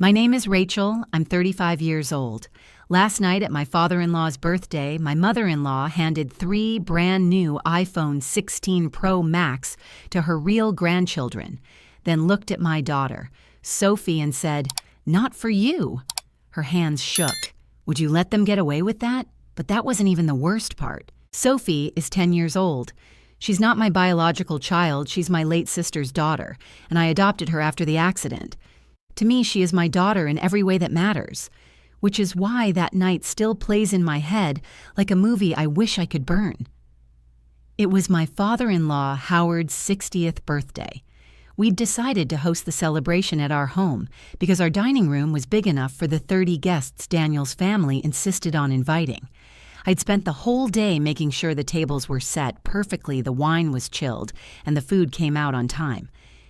My name is Rachel. I'm 35 years old. Last night at my father-in-law's birthday, my mother-in-law handed 3 brand new iPhone 16 Pro Max to her real grandchildren, then looked at my daughter, Sophie, and said, "Not for you." Her hands shook. Would you let them get away with that? But that wasn't even the worst part. Sophie is 10 years old. She's not my biological child, she's my late sister's daughter, and I adopted her after the accident. To me, she is my daughter in every way that matters, which is why that night still plays in my head like a movie I wish I could burn. It was my father-in-law Howard's 60th birthday. We'd decided to host the celebration at our home because our dining room was big enough for the 30 guests Daniel's family insisted on inviting. I'd spent the whole day making sure the tables were set perfectly, the wine was chilled, and the food came out on time.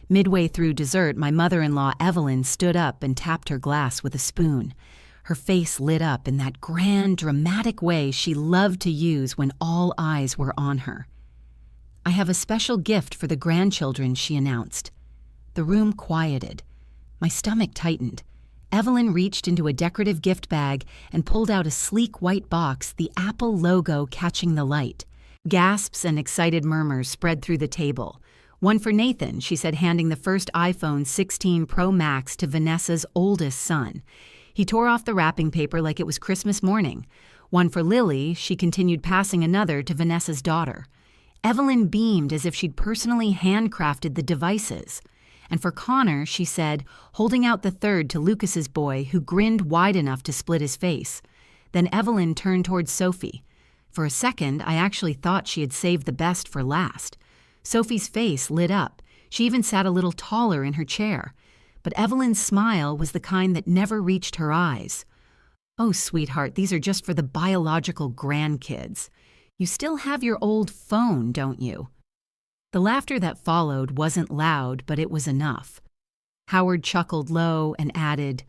Midway through dessert, my mother-in-law Evelyn stood up and tapped her glass with a spoon. Her face lit up in that grand, dramatic way she loved to use when all eyes were on her. "I have a special gift for the grandchildren," she announced. The room quieted. My stomach tightened. Evelyn reached into a decorative gift bag and pulled out a sleek white box, the Apple logo catching the light. Gasps and excited murmurs spread through the table. "One for Nathan," she said, handing the first iPhone 16 Pro Max to Vanessa's oldest son. He tore off the wrapping paper like it was Christmas morning. "One for Lily," she continued, passing another to Vanessa's daughter. Evelyn beamed as if she'd personally handcrafted the devices. "And for Connor," she said, holding out the third to Lucas's boy, who grinned wide enough to split his face. Then Evelyn turned towards Sophie. For a second, I actually thought she had saved the best for last. Sophie's face lit up. She even sat a little taller in her chair. But Evelyn's smile was the kind that never reached her eyes. "Oh, sweetheart, these are just for the biological grandkids. You still have your old phone, don't you?" The laughter that followed wasn't loud, but it was enough. Howard chuckled low and added,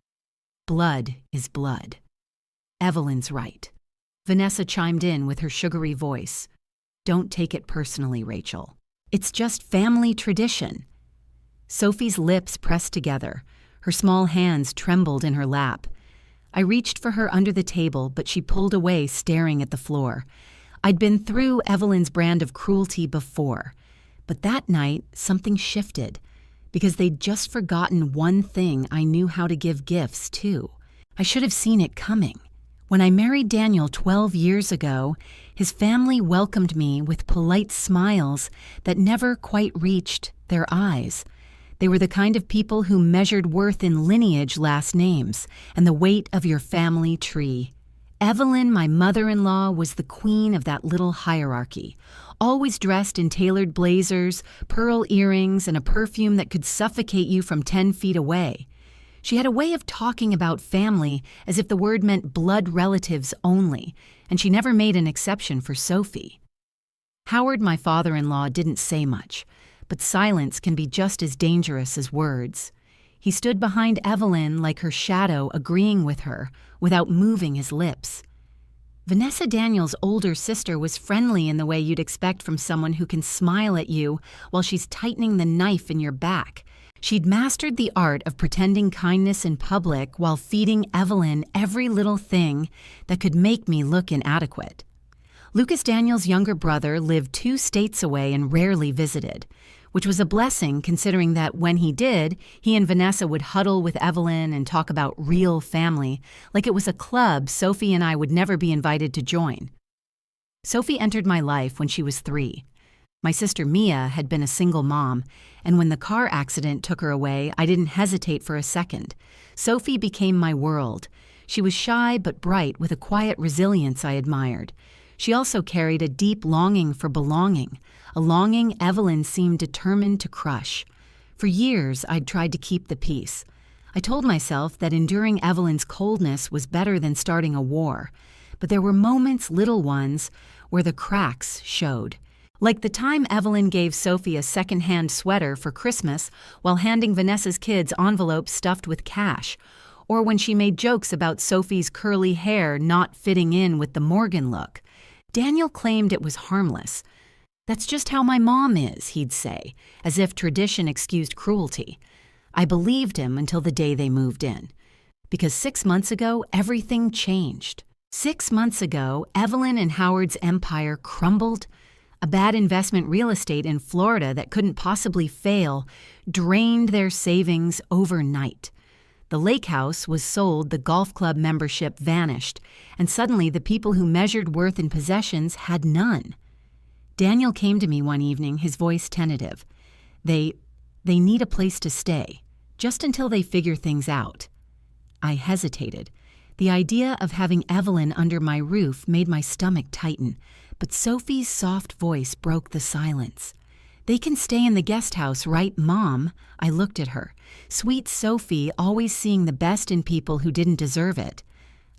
"Blood is blood." Evelyn's right. Vanessa chimed in with her sugary voice. "Don't take it personally, Rachel. It's just family tradition." Sophie's lips pressed together. Her small hands trembled in her lap. I reached for her under the table, but she pulled away, staring at the floor. I'd been through Evelyn's brand of cruelty before. But that night, something shifted, because they'd just forgotten one thing I knew how to give gifts to. I should have seen it coming. When I married Daniel 12 years ago, his family welcomed me with polite smiles that never quite reached their eyes. They were the kind of people who measured worth in lineage, last names, and the weight of your family tree. Evelyn, my mother-in-law, was the queen of that little hierarchy, always dressed in tailored blazers, pearl earrings, and a perfume that could suffocate you from 10 feet away. She had a way of talking about family as if the word meant blood relatives only, and she never made an exception for Sophie. Howard, my father-in-law, didn't say much, but silence can be just as dangerous as words. He stood behind Evelyn like her shadow, agreeing with her, without moving his lips. Vanessa Daniel's older sister was friendly in the way you'd expect from someone who can smile at you while she's tightening the knife in your back. She'd mastered the art of pretending kindness in public while feeding Evelyn every little thing that could make me look inadequate. Lucas Daniel's younger brother lived 2 states away and rarely visited, which was a blessing considering that when he did, he and Vanessa would huddle with Evelyn and talk about real family, like it was a club Sophie and I would never be invited to join. Sophie entered my life when she was 3. My sister Mia had been a single mom, and when the car accident took her away, I didn't hesitate for a second. Sophie became my world. She was shy but bright with a quiet resilience I admired. She also carried a deep longing for belonging, a longing Evelyn seemed determined to crush. For years, I'd tried to keep the peace. I told myself that enduring Evelyn's coldness was better than starting a war. But there were moments, little ones, where the cracks showed. Like the time Evelyn gave Sophie a second-hand sweater for Christmas while handing Vanessa's kids envelopes stuffed with cash, or when she made jokes about Sophie's curly hair not fitting in with the Morgan look. Daniel claimed it was harmless. "That's just how my mom is," he'd say, as if tradition excused cruelty. I believed him until the day they moved in. because 6 months ago, everything changed. 6 months ago, Evelyn and Howard's empire crumbled. A bad investment real estate in Florida that couldn't possibly fail drained their savings overnight. The lake house was sold, the golf club membership vanished, and suddenly the people who measured worth in possessions had none. Daniel came to me one evening, his voice tentative. They need a place to stay, just until they figure things out. I hesitated. The idea of having Evelyn under my roof made my stomach tighten, but Sophie's soft voice broke the silence. They can stay in the guest house, right, Mom? I looked at her. Sweet Sophie, always seeing the best in people who didn't deserve it.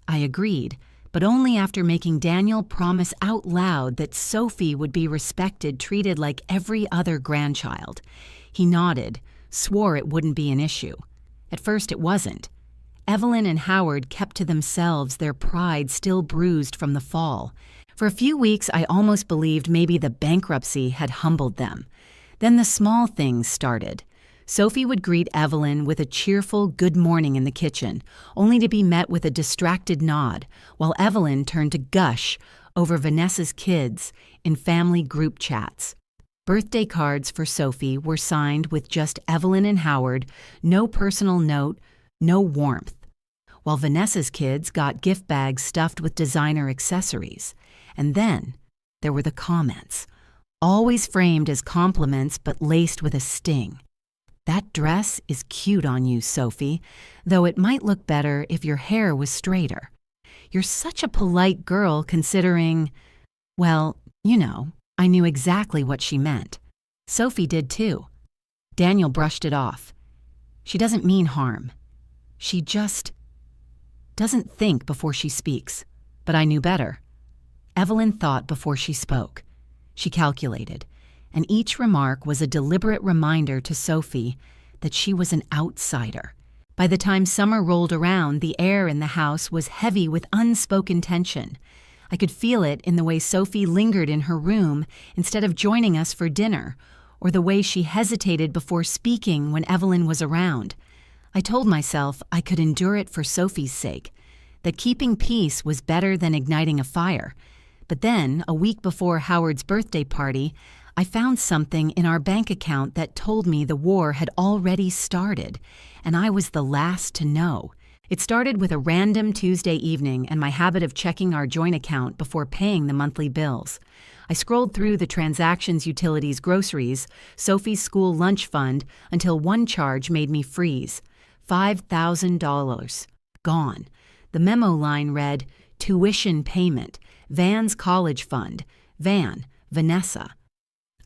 I agreed, but only after making Daniel promise out loud that Sophie would be respected, treated like every other grandchild. He nodded, swore it wouldn't be an issue. At first it wasn't. Evelyn and Howard kept to themselves, their pride still bruised from the fall. For a few weeks, I almost believed maybe the bankruptcy had humbled them. Then the small things started. Sophie would greet Evelyn with a cheerful good morning in the kitchen, only to be met with a distracted nod, while Evelyn turned to gush over Vanessa's kids in family group chats. Birthday cards for Sophie were signed with just Evelyn and Howard, no personal note, no warmth, while Vanessa's kids got gift bags stuffed with designer accessories. And then there were the comments, always framed as compliments but laced with a sting. That dress is cute on you, Sophie, though it might look better if your hair was straighter. You're such a polite girl considering, well, you know, I knew exactly what she meant. Sophie did too. Daniel brushed it off. She doesn't mean harm. She just doesn't think before she speaks. But I knew better. Evelyn thought before she spoke. She calculated, and each remark was a deliberate reminder to Sophie that she was an outsider. By the time summer rolled around, the air in the house was heavy with unspoken tension. I could feel it in the way Sophie lingered in her room instead of joining us for dinner, or the way she hesitated before speaking when Evelyn was around. I told myself I could endure it for Sophie's sake, that keeping peace was better than igniting a fire. But then, a week before Howard's birthday party, I found something in our bank account that told me the war had already started, and I was the last to know. It started with a random Tuesday evening and my habit of checking our joint account before paying the monthly bills. I scrolled through the transactions, utilities, groceries, Sophie's school lunch fund, until one charge made me freeze. $5,000. Gone. The memo line read, tuition payment, Van's college fund, Vanessa.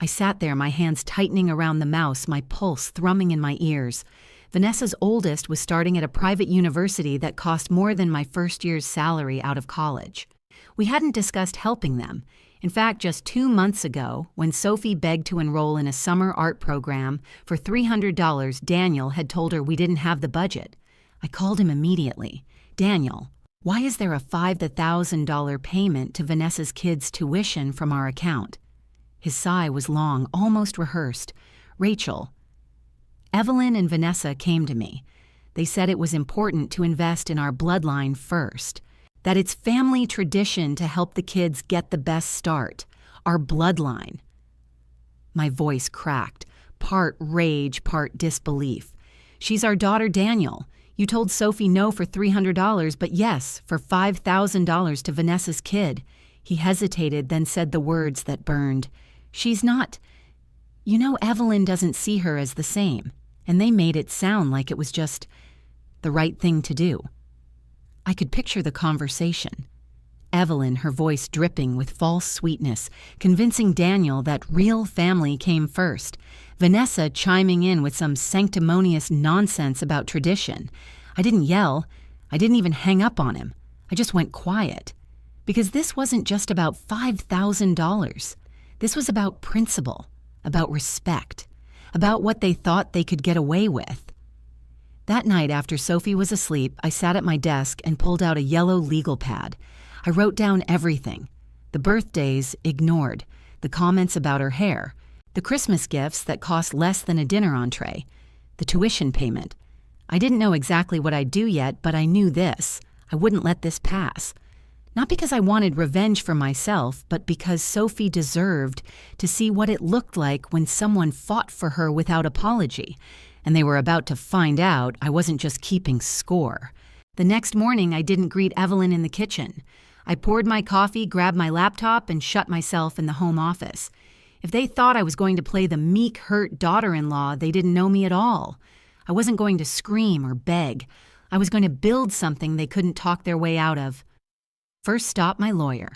I sat there, my hands tightening around the mouse, my pulse thrumming in my ears. Vanessa's oldest was starting at a private university that cost more than my first year's salary out of college. We hadn't discussed helping them. In fact, just 2 months ago, when Sophie begged to enroll in a summer art program for $300, Daniel had told her we didn't have the budget. I called him immediately. Daniel, why is there a $5,000 payment to Vanessa's kids' tuition from our account? His sigh was long, almost rehearsed. Rachel. Evelyn and Vanessa came to me. They said it was important to invest in our bloodline first, that it's family tradition to help the kids get the best start, our bloodline. My voice cracked, part rage, part disbelief. She's our daughter, Daniel. You told Sophie no for $300, but yes for $5,000 to Vanessa's kid. He hesitated, then said the words that burned. She's not. You know, Evelyn doesn't see her as the same, and they made it sound like it was just the right thing to do. I could picture the conversation. Evelyn, her voice dripping with false sweetness, convincing Daniel that real family came first. Vanessa chiming in with some sanctimonious nonsense about tradition. I didn't yell. I didn't even hang up on him. I just went quiet. Because this wasn't just about $5,000. This was about principle, about respect, about what they thought they could get away with. That night after Sophie was asleep, I sat at my desk and pulled out a yellow legal pad. I wrote down everything. The birthdays ignored, the comments about her hair, the Christmas gifts that cost less than a dinner entree, the tuition payment. I didn't know exactly what I'd do yet, but I knew this. I wouldn't let this pass. Not because I wanted revenge for myself, but because Sophie deserved to see what it looked like when someone fought for her without apology, and they were about to find out I wasn't just keeping score. The next morning, I didn't greet Evelyn in the kitchen. I poured my coffee, grabbed my laptop, and shut myself in the home office. If they thought I was going to play the meek, hurt daughter-in-law, they didn't know me at all. I wasn't going to scream or beg. I was going to build something they couldn't talk their way out of. First stop, my lawyer.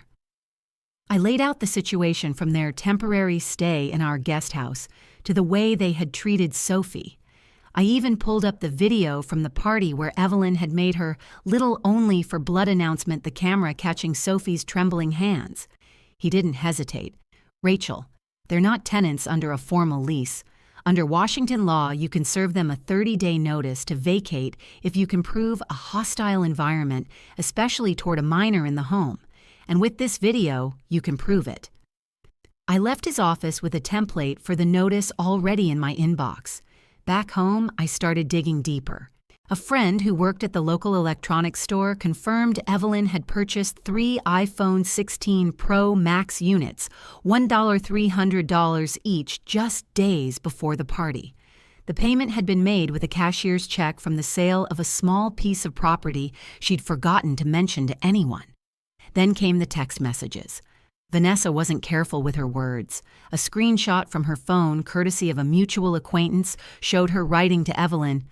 I laid out the situation from their temporary stay in our guest house to the way they had treated Sophie. I even pulled up the video from the party where Evelyn had made her little only for blood announcement, the camera catching Sophie's trembling hands. He didn't hesitate. Rachel, they're not tenants under a formal lease. Under Washington law, you can serve them a 30-day notice to vacate if you can prove a hostile environment, especially toward a minor in the home. And with this video, you can prove it. I left his office with a template for the notice already in my inbox. Back home, I started digging deeper. A friend who worked at the local electronics store confirmed Evelyn had purchased 3 iPhone 16 Pro Max units, $300 each, just days before the party. The payment had been made with a cashier's check from the sale of a small piece of property she'd forgotten to mention to anyone. Then came the text messages. Vanessa wasn't careful with her words. A screenshot from her phone, courtesy of a mutual acquaintance, showed her writing to Evelyn,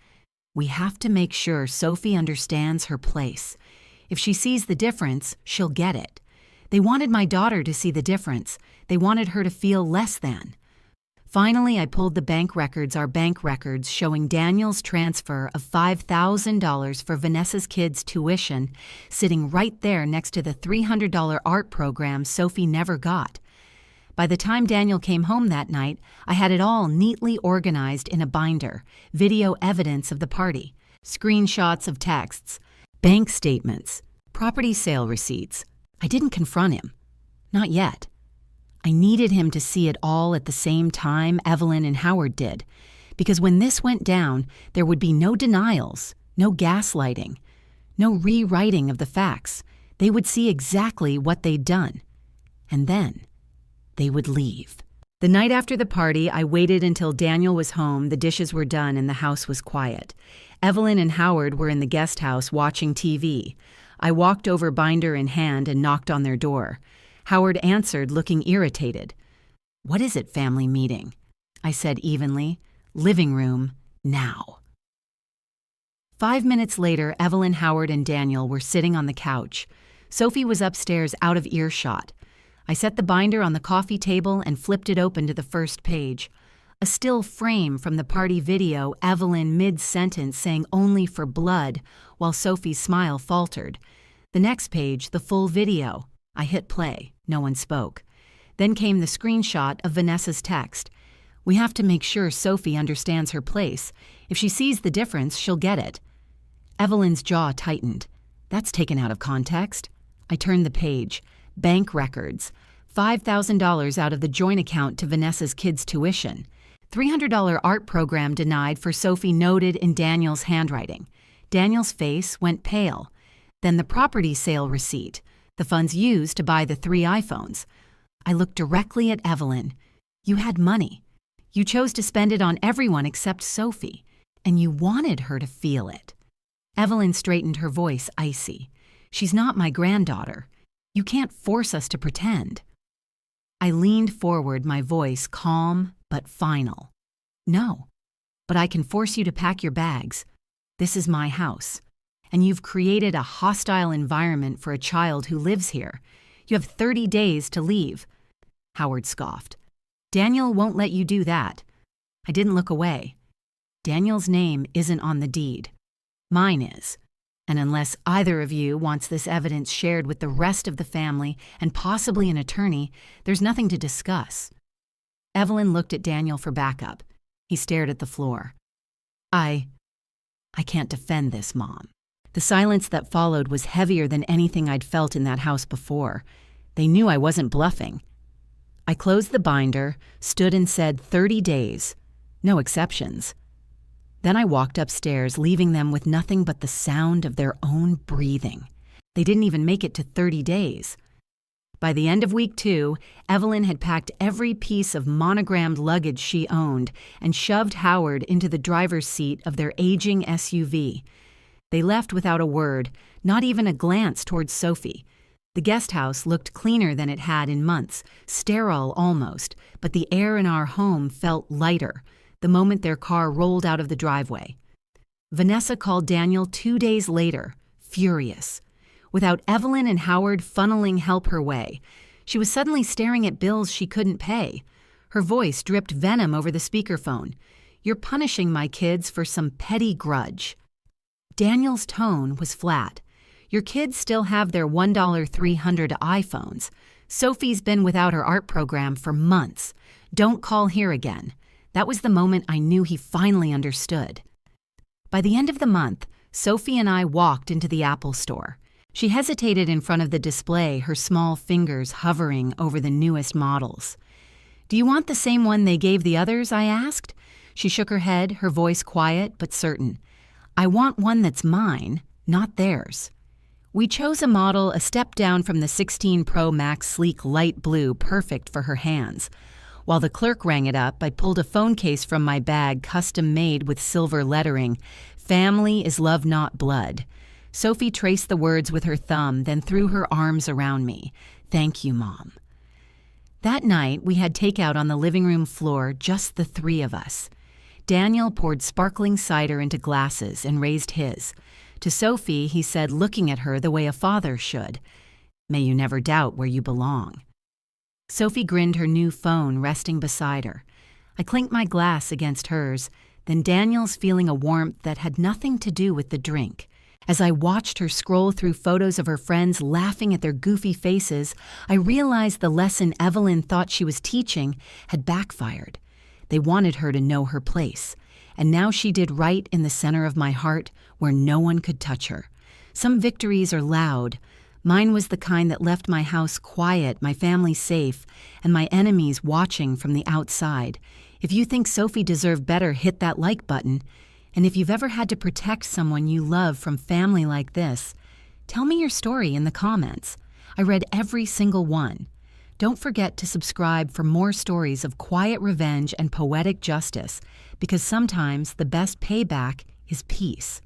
"We have to make sure Sophie understands her place. If she sees the difference, she'll get it. They wanted my daughter to see the difference. They wanted her to feel less than." Finally, I pulled our bank records showing Daniel's transfer of $5,000 for Vanessa's kids' tuition, sitting right there next to the $300 art program Sophie never got. By the time Daniel came home that night, I had it all neatly organized in a binder, video evidence of the party, screenshots of texts, bank statements, property sale receipts. I didn't confront him. Not yet. I needed him to see it all at the same time Evelyn and Howard did, because when this went down, there would be no denials, no gaslighting, no rewriting of the facts. They would see exactly what they'd done. And then they would leave. The night after the party, I waited until Daniel was home, the dishes were done, and the house was quiet. Evelyn and Howard were in the guest house watching TV. I walked over, binder in hand, and knocked on their door. Howard answered, looking irritated. "What is it, family meeting?" I said evenly. "Living room, now." 5 minutes later, Evelyn, Howard, and Daniel were sitting on the couch. Sophie was upstairs out of earshot. I set the binder on the coffee table and flipped it open to the first page. A still frame from the party video, Evelyn mid-sentence saying "only for blood," while Sophie's smile faltered. The next page, the full video. I hit play. No one spoke. Then came the screenshot of Vanessa's text. "We have to make sure Sophie understands her place. If she sees the difference, she'll get it." Evelyn's jaw tightened. That's taken out of context. I turned the page. Bank records. $5,000 out of the joint account to Vanessa's kids' tuition. $300 art program denied for Sophie, noted in Daniel's handwriting. Daniel's face went pale. Then the property sale receipt. The funds used to buy the 3 iPhones. I looked directly at Evelyn. You had money. You chose to spend it on everyone except Sophie, and you wanted her to feel it. Evelyn straightened, her voice icy. "She's not my granddaughter. You can't force us to pretend." I leaned forward, my voice calm but final. "No, but I can force you to pack your bags. This is my house. And you've created a hostile environment for a child who lives here. You have 30 days to leave." Howard scoffed. "Daniel won't let you do that." I didn't look away. Daniel's name isn't on the deed. Mine is. And unless either of you wants this evidence shared with the rest of the family and possibly an attorney, there's nothing to discuss. Evelyn looked at Daniel for backup. He stared at the floor. I can't defend this, Mom." The silence that followed was heavier than anything I'd felt in that house before. They knew I wasn't bluffing. I closed the binder, stood and said 30 days. No exceptions. Then I walked upstairs, leaving them with nothing but the sound of their own breathing. They didn't even make it to 30 days. By the end of week 2, Evelyn had packed every piece of monogrammed luggage she owned and shoved Howard into the driver's seat of their aging SUV. They left without a word, not even a glance towards Sophie. The guest house looked cleaner than it had in months, sterile almost, but the air in our home felt lighter the moment their car rolled out of the driveway. Vanessa called Daniel 2 days later, furious. Without Evelyn and Howard funneling help her way, she was suddenly staring at bills she couldn't pay. Her voice dripped venom over the speakerphone. "You're punishing my kids for some petty grudge." Daniel's tone was flat. "Your kids still have their $1,300 iPhones. Sophie's been without her art program for months. Don't call here again." That was the moment I knew he finally understood. By the end of the month, Sophie and I walked into the Apple store. She hesitated in front of the display, her small fingers hovering over the newest models. "Do you want the same one they gave the others?" I asked. She shook her head, her voice quiet but certain. "I want one that's mine, not theirs." We chose a model a step down from the 16 Pro Max sleek light blue, perfect for her hands. While the clerk rang it up, I pulled a phone case from my bag, custom made with silver lettering. "Family is love, not blood." Sophie traced the words with her thumb, then threw her arms around me. "Thank you, Mom." That night, we had takeout on the living room floor, just the 3 of us. Daniel poured sparkling cider into glasses and raised his. To Sophie, he said, looking at her the way a father should, "May you never doubt where you belong." Sophie grinned, her new phone resting beside her. I clinked my glass against hers, then Daniel's feeling a warmth that had nothing to do with the drink. As I watched her scroll through photos of her friends laughing at their goofy faces, I realized the lesson Evelyn thought she was teaching had backfired. They wanted her to know her place, and now she did right in the center of my heart where no one could touch her. Some victories are loud. Mine was the kind that left my house quiet, my family safe, and my enemies watching from the outside. If you think Sophie deserved better, hit that like button. And if you've ever had to protect someone you love from family like this, tell me your story in the comments. I read every single one. Don't forget to subscribe for more stories of quiet revenge and poetic justice, because sometimes the best payback is peace.